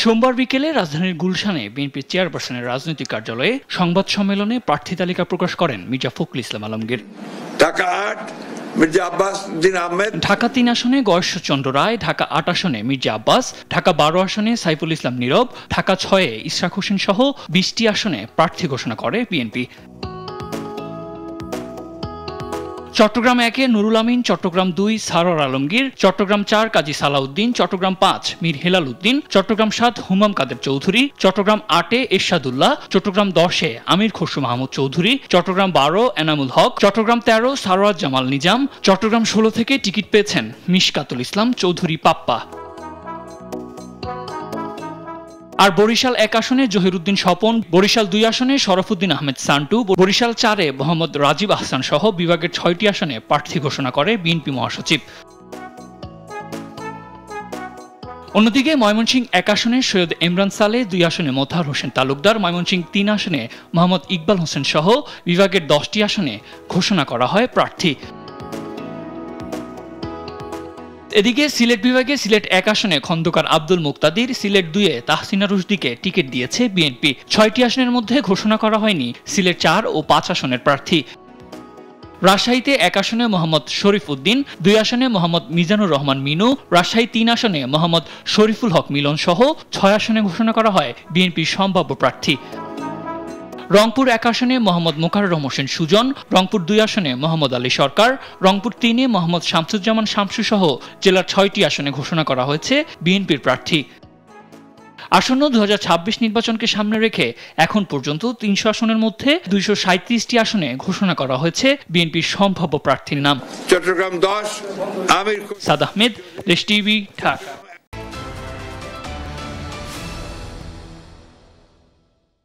সোমবার বিকেলে রাজধানীর গুলশানে বিএনপি চেয়ারপারসনের রাজনৈতিক কার্যালয়ে সংবাদ সম্মেলনে প্রার্থী তালিকা প্রকাশ করেন মির্জা ফখরুল ইসলাম আলমগীর। ঢাকা ৮ মির্জা আব্বাস উদ্দিন আহমেদ, ঢাকা ৩ আসনে গয়েশ্বরচন্দ্র রায়, ঢাকা ৮ আসনে মির্জা আব্বাস, ঢাকা ১২ আসনে সাইফুল ইসলাম নীরব, ঢাকা ৬-এ ইশরাক হোসেন সহ ২০টি আসনে প্রার্থী ঘোষণা করে বিএনপি। চট্টগ্রাম ১-এ নুরুল আমিন, চট্টগ্রাম ২ সারোয়ার আলমগীর, চট্টগ্রাম ৪ কাজী সালাউদ্দিন, চট্টগ্রাম ৫ মীর হেলাল উদ্দিন, চট্টগ্রাম ৭ হুমাম কাদের চৌধুরী, চট্টগ্রাম ৮-এ এরশাদুল্লাহ, চট্টগ্রাম 10-এ আমির খসরু মাহমুদ চৌধুরী, চট্টগ্রাম ১২ এনামুল হক, চট্টগ্রাম ১৩ সারোয়ার জামাল নিজাম, চট্টগ্রাম ১৬ থেকে টিকিট পেয়েছেন মিশকাতুল ইসলাম চৌধুরী পাপ্পা। আর বরিশাল ১ আসনে জহিরুদ্দিন স্বপন, বরিশাল ২ আসনে শরফুদ্দিন আহমেদ সান্টু, বরিশাল ৪-এ মোহাম্মদ রাজীব আহসান সহ বিভাগের ৬টি আসনে প্রার্থী ঘোষণা করে বিএনপি মহাসচিব। অন্যদিকে ময়মনসিংহ ১ আসনে সৈয়দ ইমরান সালে, ২ আসনে মোতাহার হোসেন তালুকদার, ময়মনসিংহ ৩ আসনে মোহাম্মদ ইকবাল হোসেন সহ বিভাগের ১০টি আসনে ঘোষণা করা হয় প্রার্থী। এদিকে সিলেট বিভাগে সিলেট ১ আসনে খন্দকার আব্দুল মুক্তাদির, সিলেট ২-এ তাহসিনা রুশদীকে টিকিট দিয়েছে বিএনপি। ৬টি আসনের মধ্যে ঘোষণা করা হয়নি সিলেট ৪ ও ৫ আসনের প্রার্থী। রাজশাহীতে ১ আসনে মোহাম্মদ শরীফ উদ্দিন, ২ আসনে মোহাম্মদ মিজানুর রহমান মিনু, রাজশাহী ৩ আসনে মোহাম্মদ শরীফুল হক মিলন সহ ৬ আসনে ঘোষণা করা হয় বিএনপির সম্ভাব্য প্রার্থী। রংপুর ১ আসনে মোহাম্মদ মোকাররম হোসেন সুজন, রংপুর ২ আসনে মোহাম্মদ আলী সরকার, রংপুর ৩-এ মোহাম্মদ শামসুজ্জামান শামসু সহ জেলার ৬টি আসনে ঘোষণা করা হয়েছে বিএনপির প্রার্থী। আসন্ন ২০২৬ নির্বাচনকে সামনে রেখে এখন পর্যন্ত ৩০০ আসনের মধ্যে ২৩৭টি আসনে ঘোষণা করা হয়েছে বিএনপির সম্ভাব্য প্রার্থীর নাম। চট্টগ্রাম ১০ আমির সাদ আহমেদ, দেশ টিভি, ঢাকা।